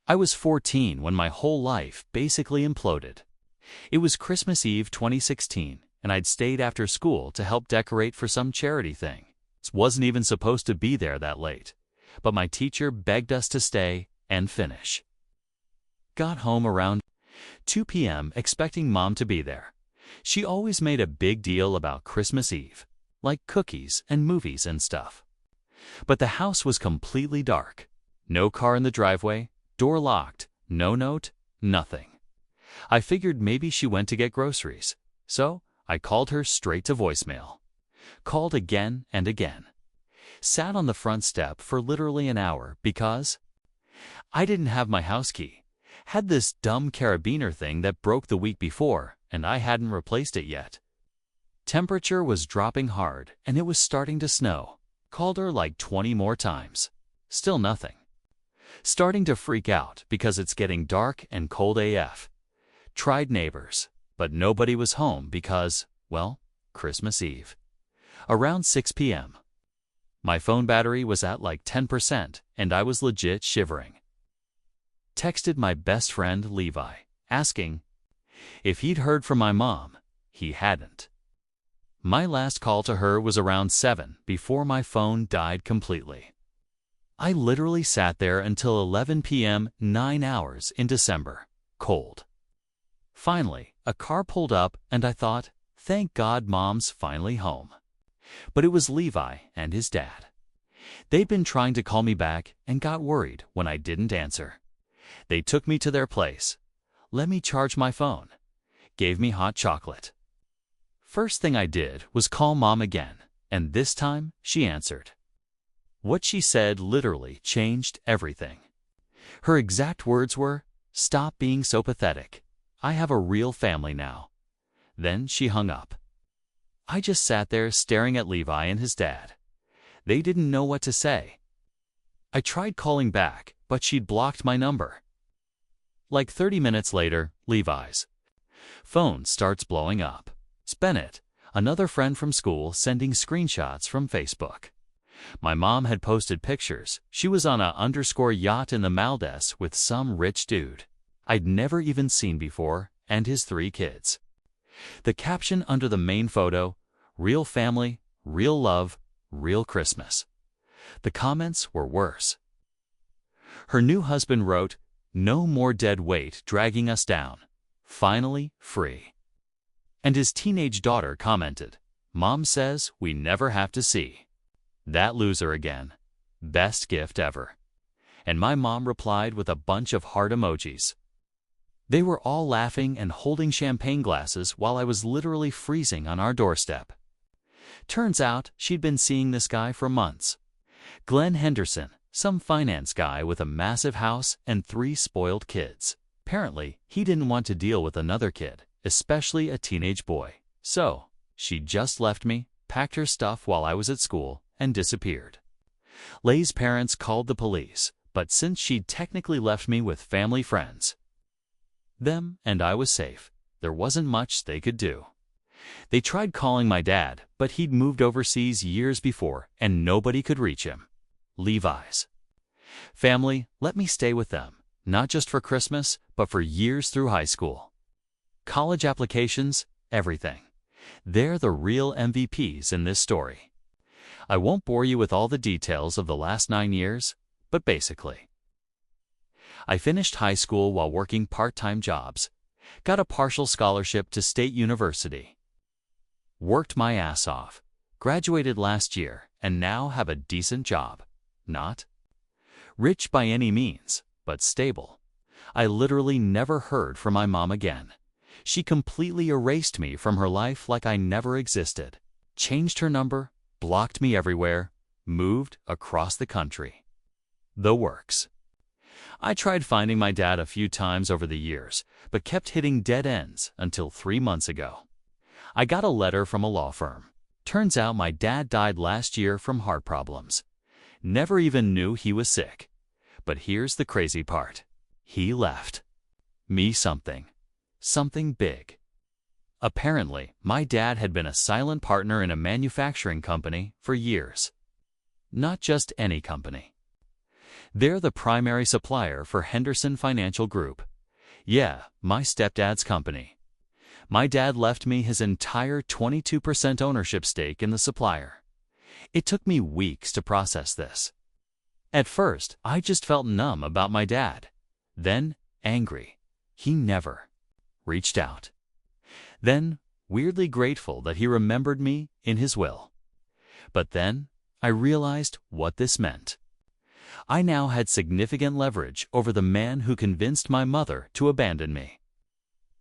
I was 14 when my whole life basically imploded. It was Christmas Eve 2016, and I'd stayed after school to help decorate for some charity thing. Wasn't even supposed to be there that late, but my teacher begged us to stay and finish. Got home around 2 p.m. expecting Mom to be there. She always made a big deal about Christmas Eve, like cookies and movies and stuff. But the house was completely dark. No car in the driveway, door locked, no note, nothing. I figured maybe she went to get groceries, so I called her straight to voicemail. Called again and again. Sat on the front step for literally an hour because I didn't have my house key. Had this dumb carabiner thing that broke the week before, and I hadn't replaced it yet. Temperature was dropping hard, and it was starting to snow. Called her like 20 more times. Still nothing. Starting to freak out because it's getting dark and cold AF. Tried neighbors, but nobody was home because, well, Christmas Eve. Around 6 p.m. My phone battery was at like 10%, and I was legit shivering. Texted my best friend Levi, asking if he'd heard from my mom. He hadn't. My last call to her was around 7 before my phone died completely. I literally sat there until 11 p.m., 9 hours in December, cold. Finally, a car pulled up and I thought, thank God Mom's finally home. But it was Levi and his dad. They'd been trying to call me back and got worried when I didn't answer. They took me to their place, let me charge my phone, gave me hot chocolate. First thing I did was call Mom again, and this time she answered. What she said literally changed everything. Her exact words were, "Stop being so pathetic. I have a real family now." Then she hung up. I just sat there staring at Levi and his dad. They didn't know what to say. I tried calling back, but she'd blocked my number. Like 30 minutes later, Levi's phone starts blowing up. It's Bennett, another friend from school, sending screenshots from Facebook. My mom had posted pictures. She was on a yacht in the Maldives with some rich dude I'd never even seen before, and his 3 kids. The caption under the main photo, "Real family, real love, real Christmas." The comments were worse. Her new husband wrote, "No more dead weight dragging us down. Finally free." And his teenage daughter commented, "Mom says we never have to see. That loser again. Best gift ever." And my mom replied with a bunch of heart emojis. They were all laughing and holding champagne glasses while I was literally freezing on our doorstep. Turns out she'd been seeing this guy for months. Glenn Henderson, some finance guy with a massive house and 3 spoiled kids. Apparently, he didn't want to deal with another kid, especially a teenage boy. So, she just left me, packed her stuff while I was at school, and disappeared. Lay's parents called the police, but since she'd technically left me with family friends, them and I was safe, there wasn't much they could do. They tried calling my dad, but he'd moved overseas years before and nobody could reach him. Levi's family let me stay with them, not just for Christmas, but for years through high school. College applications, everything. They're the real MVPs in this story. I won't bore you with all the details of the last 9 years, but basically, I finished high school while working part-time jobs, got a partial scholarship to State University, worked my ass off, graduated last year, and now have a decent job. Not rich by any means, but stable. I literally never heard from my mom again. She completely erased me from her life like I never existed, changed her number, blocked me everywhere, moved across the country. The works. I tried finding my dad a few times over the years, but kept hitting dead ends until 3 months ago. I got a letter from a law firm. Turns out my dad died last year from heart problems. Never even knew he was sick. But here's the crazy part. He left me something big. Apparently, my dad had been a silent partner in a manufacturing company for years. Not just any company. They're the primary supplier for Henderson Financial Group. Yeah, my stepdad's company. My dad left me his entire 22% ownership stake in the supplier. It took me weeks to process this. At first, I just felt numb about my dad. Then, angry. He never reached out. Then, weirdly grateful that he remembered me in his will. But then, I realized what this meant. I now had significant leverage over the man who convinced my mother to abandon me.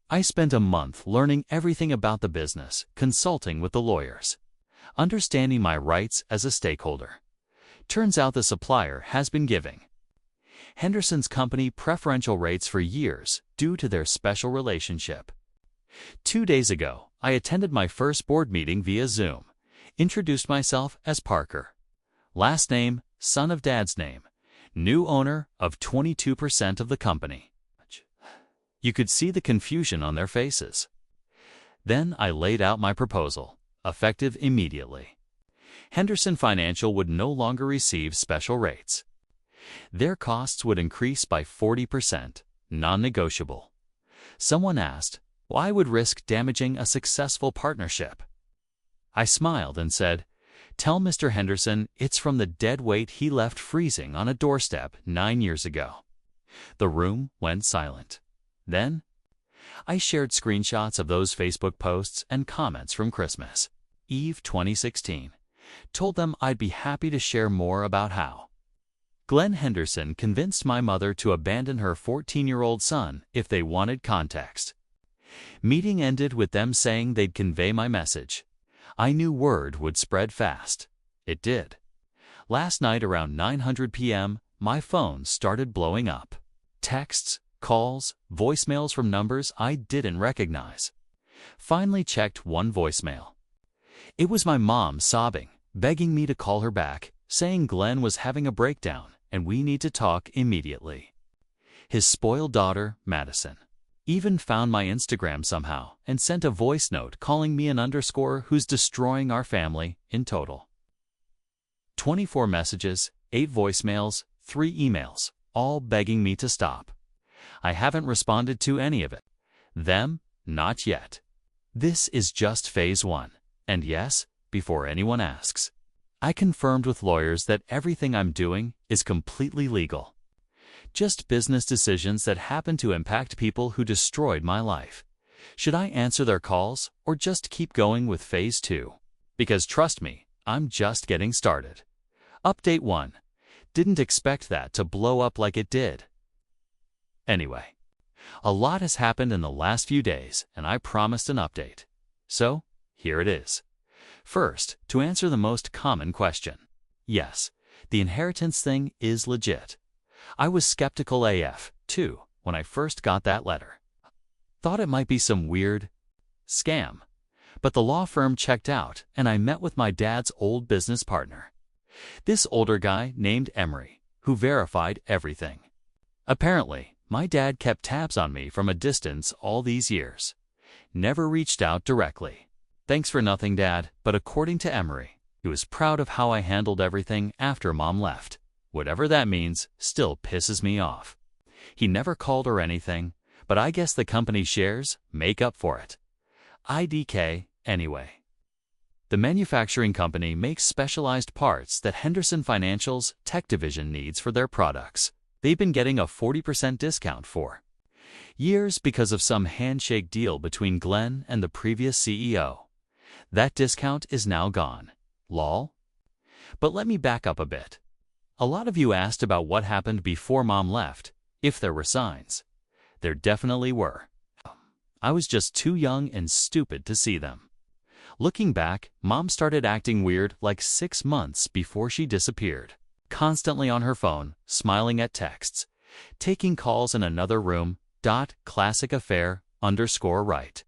I spent a month learning everything about the business, consulting with the lawyers, understanding my rights as a stakeholder. Turns out the supplier has been giving Henderson's company preferential rates for years due to their special relationship. 2 days ago, I attended my first board meeting via Zoom, introduced myself as Parker. Last name, son of dad's name, new owner of 22% of the company. You could see the confusion on their faces. Then I laid out my proposal, effective immediately. Henderson Financial would no longer receive special rates. Their costs would increase by 40%, non-negotiable. Someone asked, why would risk damaging a successful partnership? I smiled and said, tell Mr. Henderson it's from the dead weight he left freezing on a doorstep 9 years ago. The room went silent. Then, I shared screenshots of those Facebook posts and comments from Christmas Eve 2016. Told them I'd be happy to share more about how Glenn Henderson convinced my mother to abandon her 14-year-old son if they wanted context. Meeting ended with them saying they'd convey my message. I knew word would spread fast. It did. Last night around 9:00 p.m., my phone started blowing up. Texts, calls, voicemails from numbers I didn't recognize. Finally checked one voicemail. It was my mom sobbing, begging me to call her back, saying Glenn was having a breakdown and we need to talk immediately. His spoiled daughter, Madison, even found my Instagram somehow and sent a voice note calling me an underscore who's destroying our family in total. 24 messages, 8 voicemails, 3 emails, all begging me to stop. I haven't responded to any of it. Them, not yet. This is just phase 1. And yes, before anyone asks, I confirmed with lawyers that everything I'm doing is completely legal. Just business decisions that happen to impact people who destroyed my life. Should I answer their calls or just keep going with phase 2? Because trust me, I'm just getting started. Update 1. Didn't expect that to blow up like it did. Anyway, a lot has happened in the last few days and I promised an update. So, here it is. First, to answer the most common question. Yes, the inheritance thing is legit. I was skeptical AF, too, when I first got that letter. Thought it might be some weird scam. But the law firm checked out and I met with my dad's old business partner. This older guy named Emery, who verified everything. Apparently, my dad kept tabs on me from a distance all these years. Never reached out directly. Thanks for nothing, Dad, but according to Emery, he was proud of how I handled everything after Mom left. Whatever that means still pisses me off. He never called or anything, but I guess the company shares make up for it. IDK, anyway. The manufacturing company makes specialized parts that Henderson Financial's tech division needs for their products. They've been getting a 40% discount for years because of some handshake deal between Glenn and the previous CEO. That discount is now gone. Lol. But let me back up a bit. A lot of you asked about what happened before Mom left, if there were signs. There definitely were. I was just too young and stupid to see them. Looking back, Mom started acting weird like 6 months before she disappeared. Constantly on her phone, smiling at texts, taking calls in another room, classic affair, _right.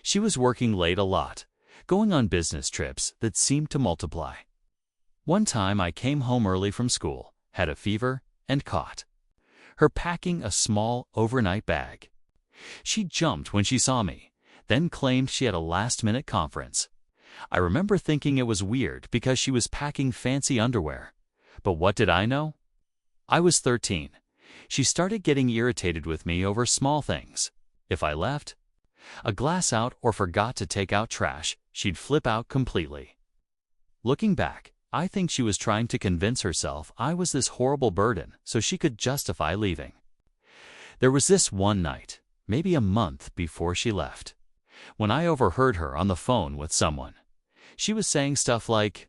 She was working late a lot, going on business trips that seemed to multiply. One time I came home early from school, had a fever, and caught her packing a small overnight bag. She jumped when she saw me, then claimed she had a last-minute conference. I remember thinking it was weird because she was packing fancy underwear. But what did I know? I was 13. She started getting irritated with me over small things. If I left a glass out or forgot to take out trash, she'd flip out completely. Looking back, I think she was trying to convince herself I was this horrible burden so she could justify leaving. There was this one night, maybe a month before she left, when I overheard her on the phone with someone. She was saying stuff like,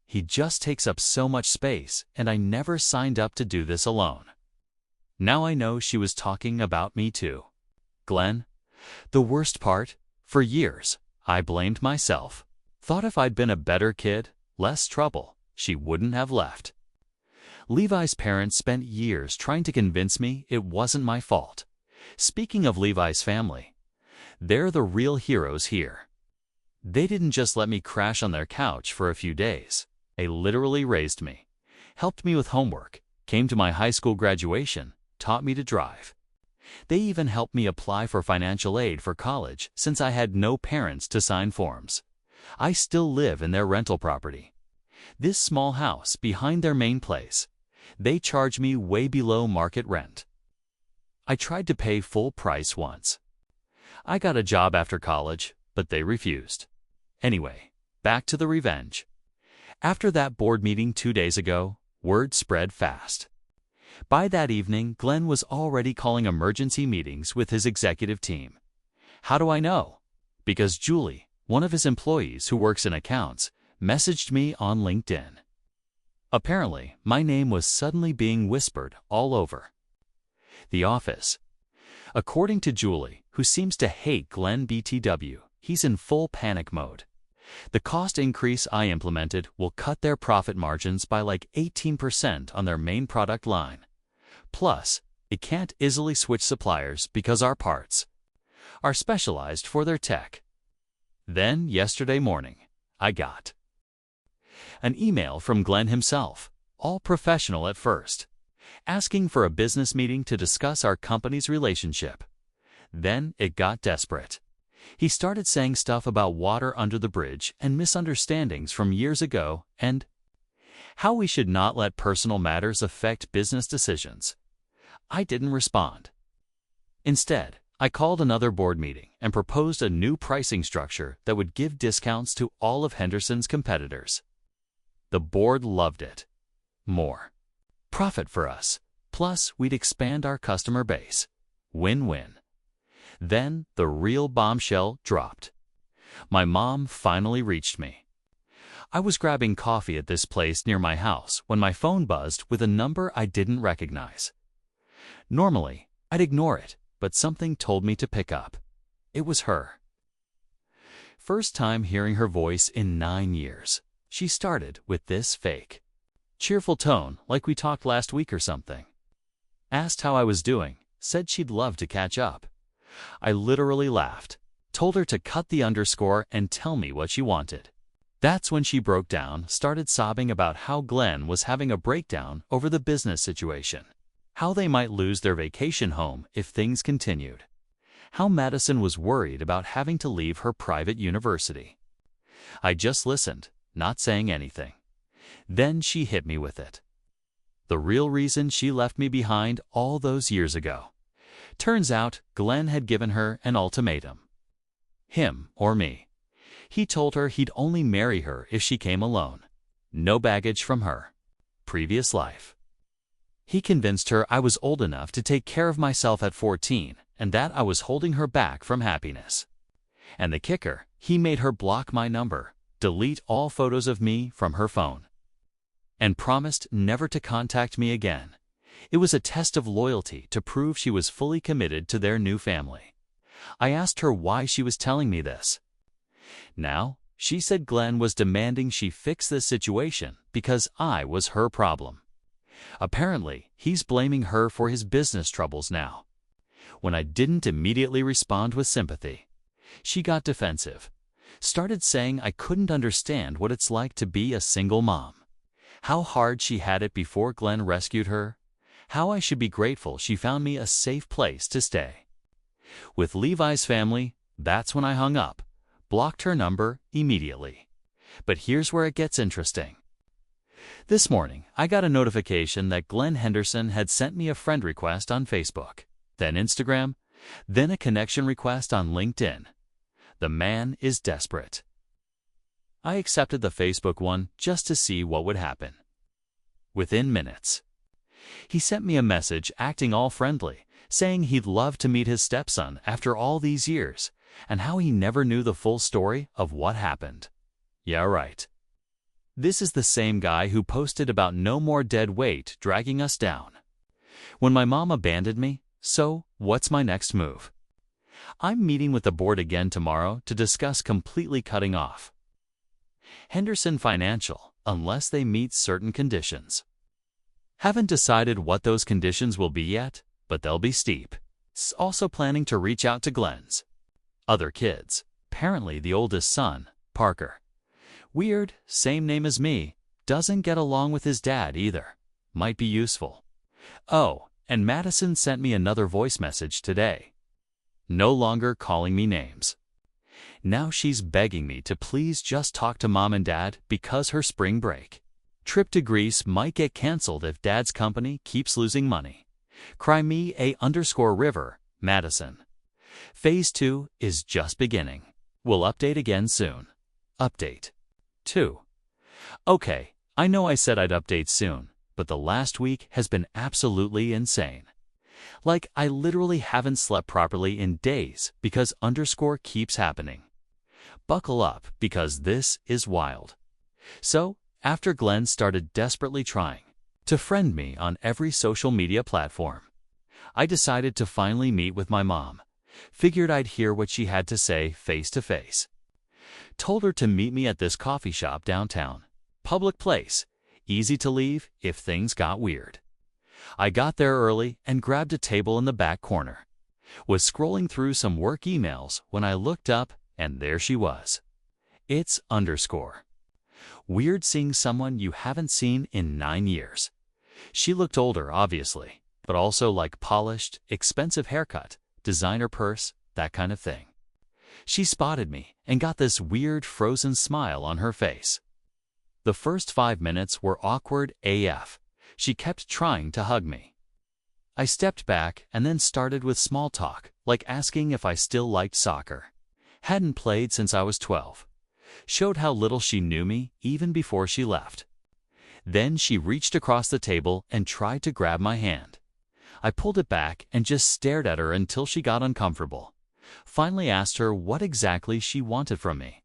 "He just takes up so much space, and I never signed up to do this alone." Now I know she was talking about me too. Glenn, the worst part, for years, I blamed myself. Thought if I'd been a better kid, less trouble, she wouldn't have left. Levi's parents spent years trying to convince me it wasn't my fault. Speaking of Levi's family, they're the real heroes here. They didn't just let me crash on their couch for a few days. They literally raised me, helped me with homework, came to my high school graduation, taught me to drive. They even helped me apply for financial aid for college since I had no parents to sign forms. I still live in their rental property. This small house behind their main place. They charge me way below market rent. I tried to pay full price once. I got a job after college, but they refused. Anyway, back to the revenge. After that board meeting 2 days ago, word spread fast. By that evening, Glenn was already calling emergency meetings with his executive team. How do I know? Because Julie, one of his employees who works in accounts, messaged me on LinkedIn. Apparently, my name was suddenly being whispered all over the office. According to Julie, who seems to hate Glenn BTW, he's in full panic mode. The cost increase I implemented will cut their profit margins by like 18% on their main product line. Plus, it can't easily switch suppliers because our parts are specialized for their tech. Then, yesterday morning, I got an email from Glenn himself, all professional at first, asking for a business meeting to discuss our company's relationship. Then it got desperate. He started saying stuff about water under the bridge and misunderstandings from years ago and how we should not let personal matters affect business decisions. I didn't respond. Instead, I called another board meeting and proposed a new pricing structure that would give discounts to all of Henderson's competitors. The board loved it. More profit for us. Plus, we'd expand our customer base. Win-win. Then, the real bombshell dropped. My mom finally reached me. I was grabbing coffee at this place near my house when my phone buzzed with a number I didn't recognize. Normally, I'd ignore it, but something told me to pick up. It was her. First time hearing her voice in 9 years. She started with this fake, cheerful tone like we talked last week or something. Asked how I was doing, said she'd love to catch up. I literally laughed, told her to cut the underscore and tell me what she wanted. That's when she broke down, started sobbing about how Glenn was having a breakdown over the business situation, how they might lose their vacation home if things continued, how Madison was worried about having to leave her private university. I just listened, not saying anything. Then she hit me with it. The real reason she left me behind all those years ago. Turns out, Glenn had given her an ultimatum. Him or me. He told her he'd only marry her if she came alone. No baggage from her previous life. He convinced her I was old enough to take care of myself at 14 and that I was holding her back from happiness. And the kicker, he made her block my number, delete all photos of me from her phone, and promised never to contact me again. It was a test of loyalty to prove she was fully committed to their new family. I asked her why she was telling me this. Now, she said Glenn was demanding she fix this situation because I was her problem. Apparently, he's blaming her for his business troubles now. When I didn't immediately respond with sympathy, she got defensive, started saying I couldn't understand what it's like to be a single mom, how hard she had it before Glenn rescued her, how I should be grateful she found me a safe place to stay. With Levi's family, that's when I hung up, blocked her number immediately. But here's where it gets interesting. This morning, I got a notification that Glenn Henderson had sent me a friend request on Facebook, then Instagram, then a connection request on LinkedIn. The man is desperate. I accepted the Facebook one just to see what would happen. Within minutes, he sent me a message acting all friendly, saying he'd love to meet his stepson after all these years, and how he never knew the full story of what happened. Yeah, right. This is the same guy who posted about no more dead weight dragging us down. When my mom abandoned me, so what's my next move? I'm meeting with the board again tomorrow to discuss completely cutting off Henderson Financial unless they meet certain conditions. Haven't decided what those conditions will be yet, but they'll be steep. Also planning to reach out to Glenn's other kids, apparently the oldest son, Parker. Weird, same name as me, doesn't get along with his dad either. Might be useful. Oh, and Madison sent me another voice message today. No longer calling me names. Now she's begging me to please just talk to mom and dad because her spring break trip to Greece might get canceled if dad's company keeps losing money. Cry me _river, Madison. Phase 2 is just beginning. We'll update again soon. Update 2. Okay, I know I said I'd update soon, but the last week has been absolutely insane. Like, I literally haven't slept properly in days because _ keeps happening. Buckle up because this is wild. So, after Glenn started desperately trying to friend me on every social media platform, I decided to finally meet with my mom. Figured I'd hear what she had to say face to face. Told her to meet me at this coffee shop downtown. Public place, easy to leave if things got weird. I got there early and grabbed a table in the back corner. Was scrolling through some work emails when I looked up and there she was. It's _ Weird seeing someone you haven't seen in 9 years. She looked older, obviously, but also like polished, expensive haircut, designer purse, that kind of thing. She spotted me and got this weird frozen smile on her face. The first 5 minutes were awkward AF. She kept trying to hug me. I stepped back and then started with small talk, like asking if I still liked soccer. Hadn't played since I was 12. Showed how little she knew me even before she left. Then she reached across the table and tried to grab my hand. I pulled it back and just stared at her until she got uncomfortable. Finally asked her what exactly she wanted from me.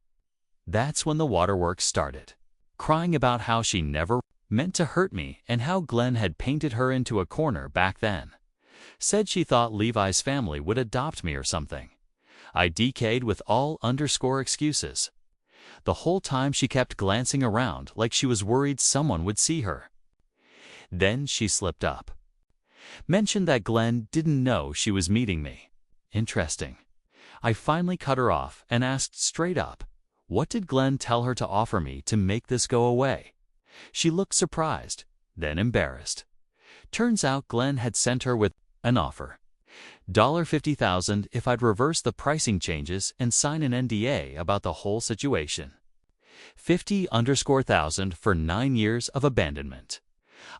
That's when the waterworks started. Crying about how she never meant to hurt me and how Glenn had painted her into a corner back then. Said she thought Levi's family would adopt me or something. I DK'd with all _ excuses. The whole time she kept glancing around like she was worried someone would see her. Then she slipped up. Mentioned that Glenn didn't know she was meeting me. Interesting. I finally cut her off and asked straight up, what did Glenn tell her to offer me to make this go away? She looked surprised, then embarrassed. Turns out Glenn had sent her with an offer. $50,000 if I'd reverse the pricing changes and sign an NDA about the whole situation. $50,000 for 9 years of abandonment.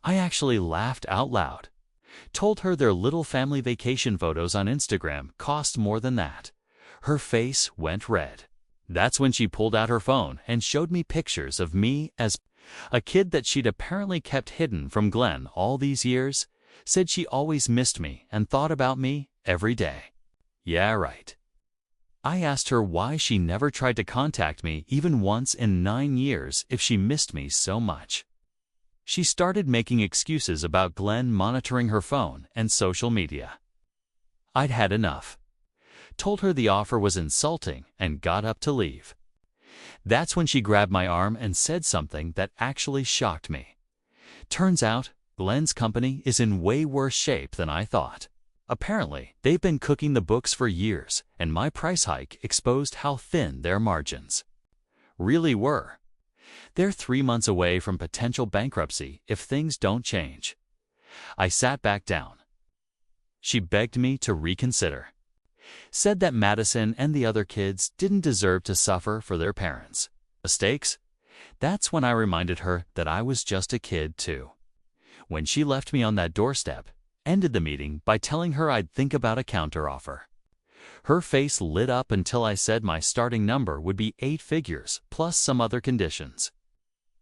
I actually laughed out loud. Told her their little family vacation photos on Instagram cost more than that. Her face went red. That's when she pulled out her phone and showed me pictures of me as a kid that she'd apparently kept hidden from Glenn all these years. Said she always missed me and thought about me every day. Yeah, right. I asked her why she never tried to contact me even once in 9 years if she missed me so much. She started making excuses about Glenn monitoring her phone and social media. I'd had enough. Told her the offer was insulting and got up to leave. That's when she grabbed my arm and said something that actually shocked me. Turns out, Glenn's company is in way worse shape than I thought. Apparently, they've been cooking the books for years, and my price hike exposed how thin their margins really were. They're 3 months away from potential bankruptcy if things don't change. I sat back down. She begged me to reconsider. Said that Madison and the other kids didn't deserve to suffer for their parents' mistakes. That's when I reminded her that I was just a kid too. When she left me on that doorstep, ended the meeting by telling her I'd think about a counteroffer. Her face lit up until I said my starting number would be 8 figures plus some other conditions.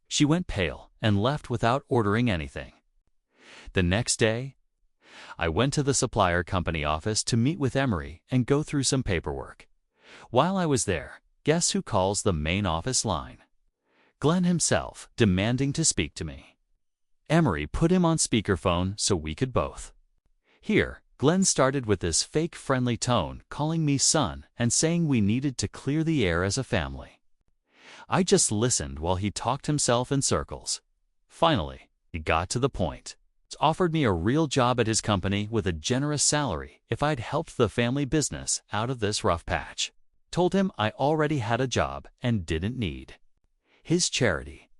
She went pale and left without ordering anything. The next day, I went to the supplier company office to meet with Emery and go through some paperwork. While I was there, guess who calls the main office line? Glenn himself, demanding to speak to me. Emery put him on speakerphone so we could both hear. Glenn started with this fake friendly tone, calling me son and saying we needed to clear the air as a family. I just listened while he talked himself in circles. Finally, he got to the point. He offered me a real job at his company with a generous salary if I'd helped the family business out of this rough patch. Told him I already had a job and didn't need his charity.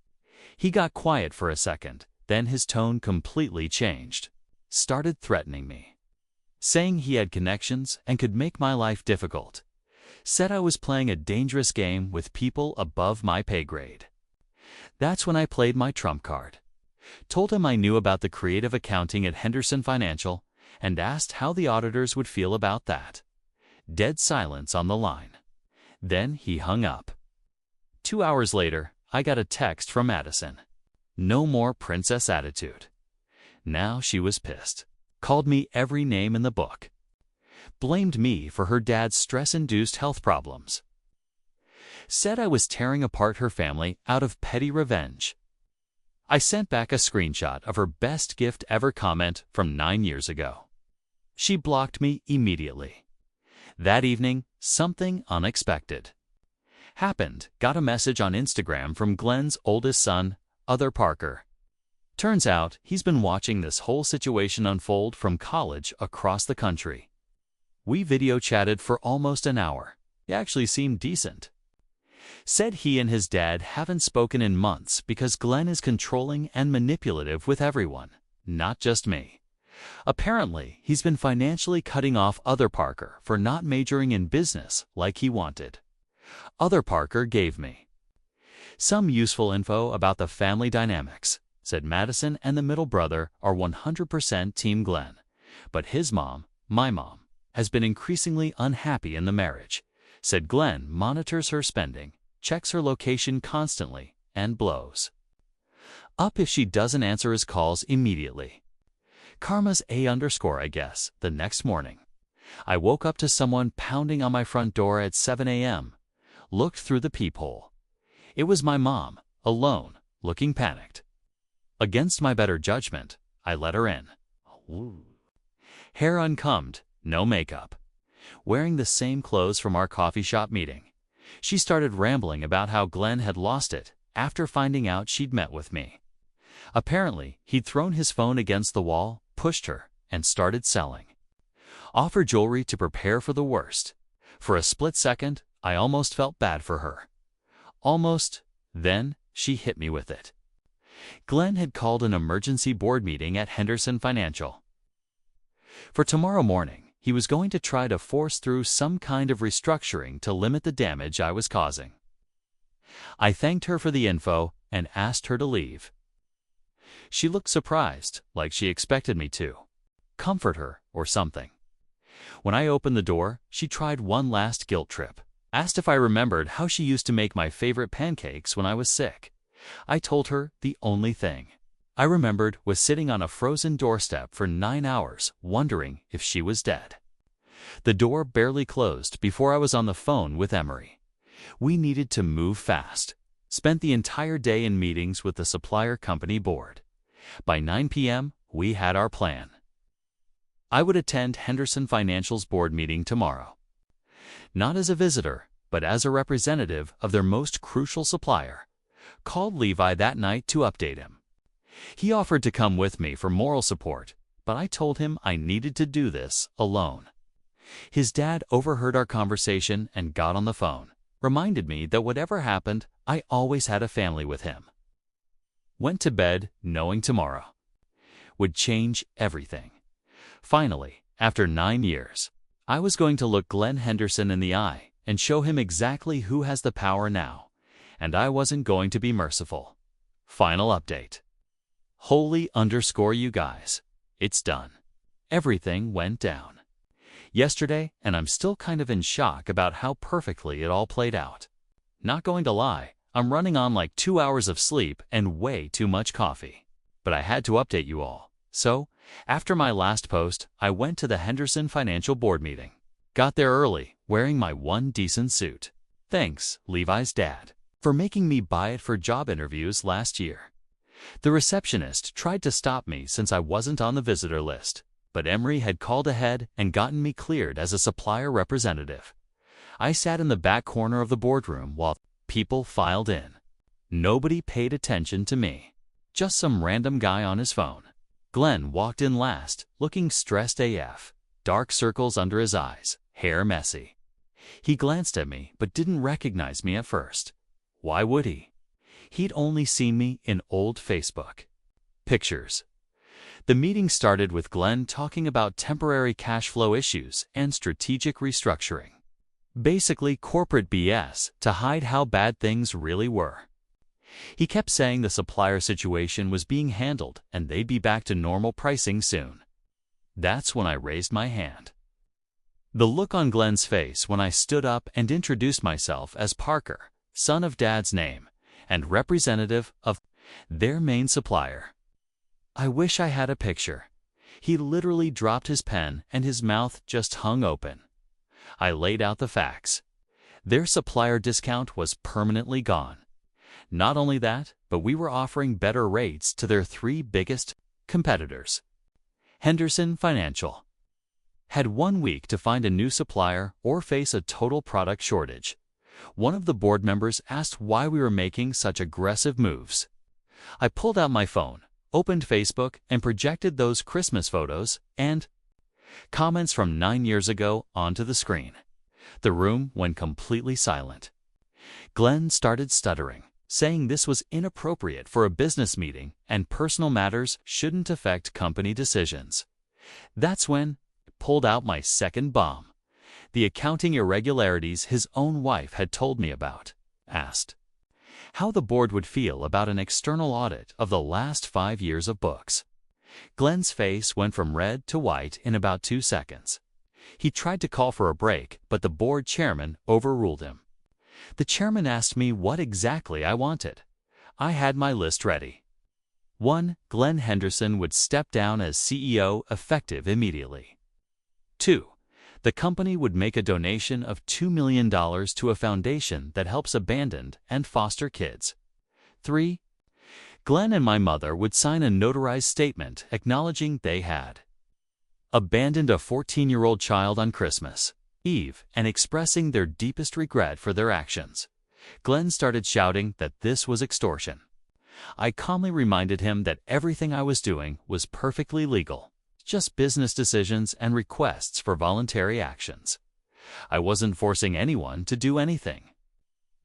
He got quiet for a second, then his tone completely changed. Started threatening me, saying he had connections and could make my life difficult. Said I was playing a dangerous game with people above my pay grade. That's when I played my trump card. Told him I knew about the creative accounting at Henderson Financial and asked how the auditors would feel about that. Dead silence on the line. Then he hung up. 2 hours later, I got a text from Madison. No more princess attitude. Now she was pissed. Called me every name in the book. Blamed me for her dad's stress-induced health problems. Said I was tearing apart her family out of petty revenge. I sent back a screenshot of her best gift ever comment from 9 years ago. She blocked me immediately. That evening, something unexpected happened. Got a message on Instagram from Glenn's oldest son, Other Parker. Turns out he's been watching this whole situation unfold from college across the country. We video chatted for almost an hour. He actually seemed decent. Said he and his dad haven't spoken in months because Glenn is controlling and manipulative with everyone, not just me. Apparently, he's been financially cutting off Other Parker for not majoring in business like he wanted. Other Parker gave me some useful info about the family dynamics. Said Madison and the middle brother are 100% Team Glenn, but his mom, my mom, has been increasingly unhappy in the marriage. Said Glenn monitors her spending, checks her location constantly, and blows up if she doesn't answer his calls immediately. Karma's A_, I guess. The next morning, I woke up to someone pounding on my front door at 7 a.m. Looked through the peephole. It was my mom, alone, looking panicked. Against my better judgment, I let her in. Ooh. Hair uncombed, no makeup. Wearing the same clothes from our coffee shop meeting. She started rambling about how Glenn had lost it after finding out she'd met with me. Apparently, he'd thrown his phone against the wall, pushed her, and started selling. Offered jewelry to prepare for the worst. For a split second, I almost felt bad for her. Almost. Then, she hit me with it. Glenn had called an emergency board meeting at Henderson Financial. For tomorrow morning, he was going to try to force through some kind of restructuring to limit the damage I was causing. I thanked her for the info and asked her to leave. She looked surprised, like she expected me to comfort her or something. When I opened the door, she tried one last guilt trip. Asked if I remembered how she used to make my favorite pancakes when I was sick. I told her the only thing I remembered was sitting on a frozen doorstep for 9 hours, wondering if she was dead. The door barely closed before I was on the phone with Emery. We needed to move fast. Spent the entire day in meetings with the supplier company board. By 9 p.m., we had our plan. I would attend Henderson Financial's board meeting tomorrow. Not as a visitor, but as a representative of their most crucial supplier. Called Levi that night to update him. He offered to come with me for moral support, but I told him I needed to do this alone. His dad overheard our conversation and got on the phone. Reminded me that whatever happened, I always had a family with him. Went to bed knowing tomorrow would change everything. Finally, after 9 years, I was going to look Glenn Henderson in the eye and show him exactly who has the power now and I wasn't going to be merciful. Final update. You guys. It's done. Everything went down yesterday, and I'm still kind of in shock about how perfectly it all played out. Not going to lie, I'm running on like 2 hours of sleep and way too much coffee. But I had to update you all. So, after my last post, I went to the Henderson Financial Board meeting. Got there early, wearing my one decent suit. Thanks, Levi's dad, for making me buy it for job interviews last year. The receptionist tried to stop me since I wasn't on the visitor list, but Emery had called ahead and gotten me cleared as a supplier representative. I sat in the back corner of the boardroom while people filed in. Nobody paid attention to me. Just some random guy on his phone. Glenn walked in last, looking stressed AF. Dark circles under his eyes, hair messy. He glanced at me but didn't recognize me at first. Why would he? He'd only seen me in old Facebook pictures. The meeting started with Glenn talking about temporary cash flow issues and strategic restructuring. Basically corporate BS to hide how bad things really were. He kept saying the supplier situation was being handled and they'd be back to normal pricing soon. That's when I raised my hand. The look on Glenn's face when I stood up and introduced myself as Parker, son of Dad's name, and representative of their main supplier. I wish I had a picture. He literally dropped his pen and his mouth just hung open. I laid out the facts. Their supplier discount was permanently gone. Not only that, but we were offering better rates to their 3 biggest competitors. Henderson Financial had 1 week to find a new supplier or face a total product shortage. One of the board members asked why we were making such aggressive moves. I pulled out my phone, opened Facebook, and projected those Christmas photos and comments from 9 years ago onto the screen. The room went completely silent. Glenn started stuttering, saying this was inappropriate for a business meeting and personal matters shouldn't affect company decisions. That's when I pulled out my second bomb. The accounting irregularities his own wife had told me about. Asked how the board would feel about an external audit of the last 5 years of books. Glenn's face went from red to white in about 2 seconds. He tried to call for a break, but the board chairman overruled him. The chairman asked me what exactly I wanted. I had my list ready. 1. Glenn Henderson would step down as CEO effective immediately. 2. The company would make a donation of $2 million to a foundation that helps abandoned and foster kids. 3. Glenn and my mother would sign a notarized statement acknowledging they had abandoned a 14-year-old child on Christmas Eve and expressing their deepest regret for their actions. Glenn started shouting that this was extortion. I calmly reminded him that everything I was doing was perfectly legal. Just business decisions and requests for voluntary actions. I wasn't forcing anyone to do anything.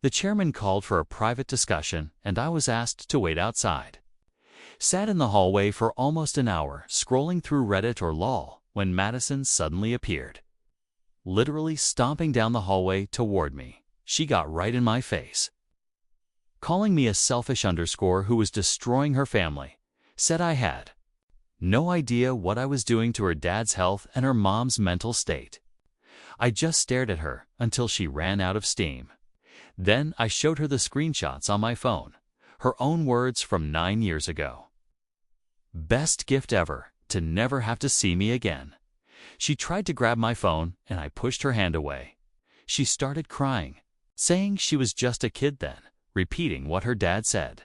The chairman called for a private discussion, and I was asked to wait outside. Sat in the hallway for almost an hour, scrolling through Reddit or LOL, when Madison suddenly appeared. Literally stomping down the hallway toward me, she got right in my face. Calling me a selfish underscore who was destroying her family, said I had no idea what I was doing to her dad's health and her mom's mental state. I just stared at her until she ran out of steam. Then I showed her the screenshots on my phone, her own words from 9 years ago. Best gift ever, to never have to see me again. She tried to grab my phone and I pushed her hand away. She started crying, saying she was just a kid then, repeating what her dad said.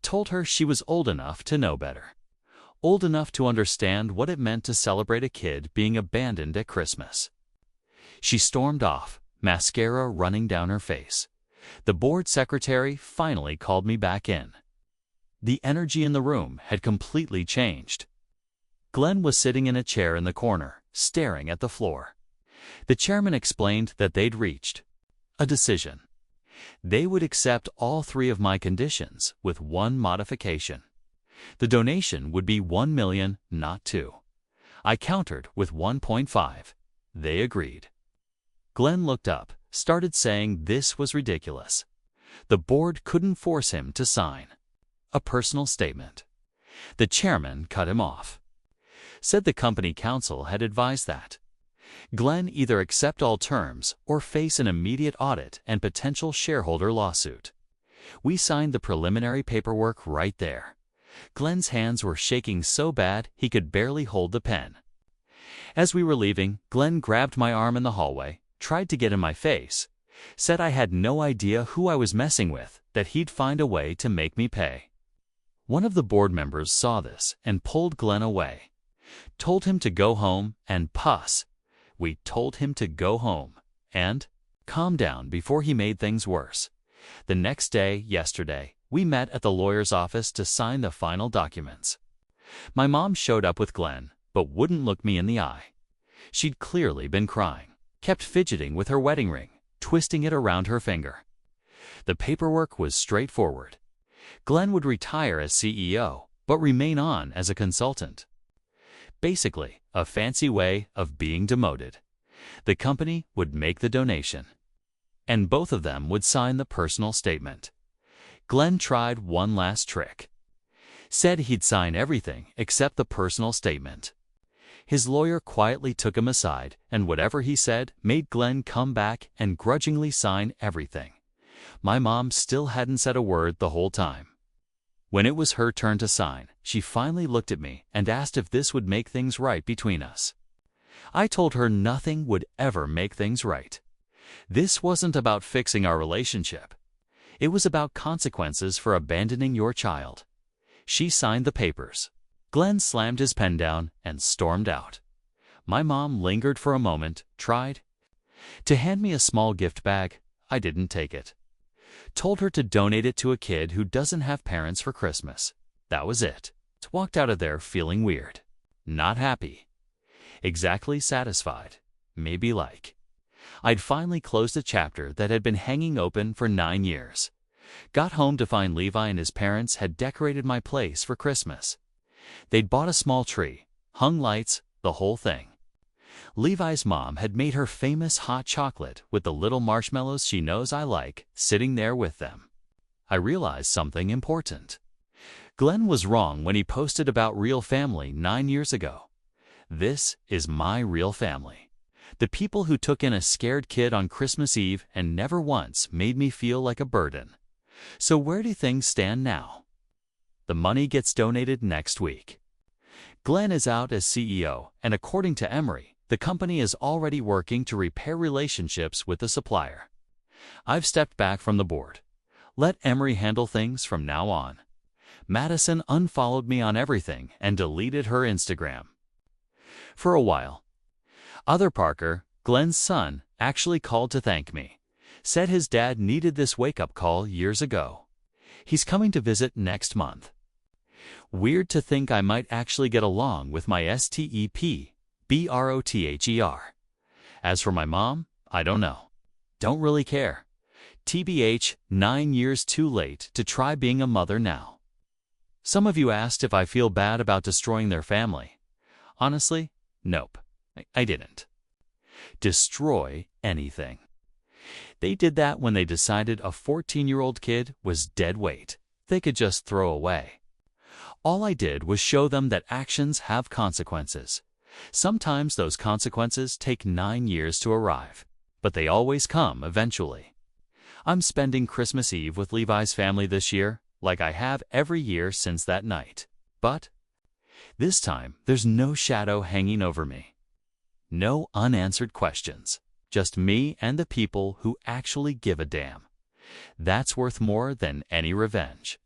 Told her she was old enough to know better. Old enough to understand what it meant to celebrate a kid being abandoned at Christmas. She stormed off, mascara running down her face. The board secretary finally called me back in. The energy in the room had completely changed. Glenn was sitting in a chair in the corner, staring at the floor. The chairman explained that they'd reached a decision. They would accept all 3 of my conditions with one modification. The donation would be $1 million, not 2. I countered with 1.5. They agreed. Glenn looked up, started saying this was ridiculous. The board couldn't force him to sign a personal statement. The chairman cut him off. Said the company counsel had advised that Glenn either accept all terms or face an immediate audit and potential shareholder lawsuit. We signed the preliminary paperwork right there. Glenn's hands were shaking so bad he could barely hold the pen. As we were leaving, Glenn grabbed my arm in the hallway, tried to get in my face, said I had no idea who I was messing with, that he'd find a way to make me pay. One of the board members saw this and pulled Glenn away. Told him to go home and puss. We told him to go home and calm down before he made things worse. The next day, yesterday, we met at the lawyer's office to sign the final documents. My mom showed up with Glenn, but wouldn't look me in the eye. She'd clearly been crying, kept fidgeting with her wedding ring, twisting it around her finger. The paperwork was straightforward. Glenn would retire as CEO, but remain on as a consultant. Basically, a fancy way of being demoted. The company would make the donation, and both of them would sign the personal statement. Glenn tried one last trick. Said he'd sign everything except the personal statement. His lawyer quietly took him aside, and whatever he said made Glenn come back and grudgingly sign everything. My mom still hadn't said a word the whole time. When it was her turn to sign, she finally looked at me and asked if this would make things right between us. I told her nothing would ever make things right. This wasn't about fixing our relationship. It was about consequences for abandoning your child. She signed the papers. Glenn slammed his pen down and stormed out. My mom lingered for a moment, tried to hand me a small gift bag. I didn't take it. Told her to donate it to a kid who doesn't have parents for Christmas. That was it. Walked out of there feeling weird. Not happy. Exactly satisfied. Maybe like I'd finally closed a chapter that had been hanging open for 9 years. Got home to find Levi and his parents had decorated my place for Christmas. They'd bought a small tree, hung lights, the whole thing. Levi's mom had made her famous hot chocolate with the little marshmallows she knows I like sitting there with them. I realized something important. Glenn was wrong when he posted about real family 9 years ago. This is my real family. The people who took in a scared kid on Christmas Eve and never once made me feel like a burden. So where do things stand now? The money gets donated next week. Glenn is out as CEO, and according to Emery, the company is already working to repair relationships with the supplier. I've stepped back from the board. Let Emery handle things from now on. Madison unfollowed me on everything and deleted her Instagram. For a while. Other Parker, Glenn's son, actually called to thank me. Said his dad needed this wake-up call years ago. He's coming to visit next month. Weird to think I might actually get along with my stepbrother. As for my mom, I don't know. Don't really care. TBH, 9 years too late to try being a mother now. Some of you asked if I feel bad about destroying their family. Honestly, nope, I didn't. Destroy anything. They did that when they decided a 14-year-old kid was dead weight they could just throw away. All I did was show them that actions have consequences. Sometimes those consequences take 9 years to arrive, but they always come eventually. I'm spending Christmas Eve with Levi's family this year, like I have every year since that night. But this time, there's no shadow hanging over me. No unanswered questions. Just me and the people who actually give a damn. That's worth more than any revenge.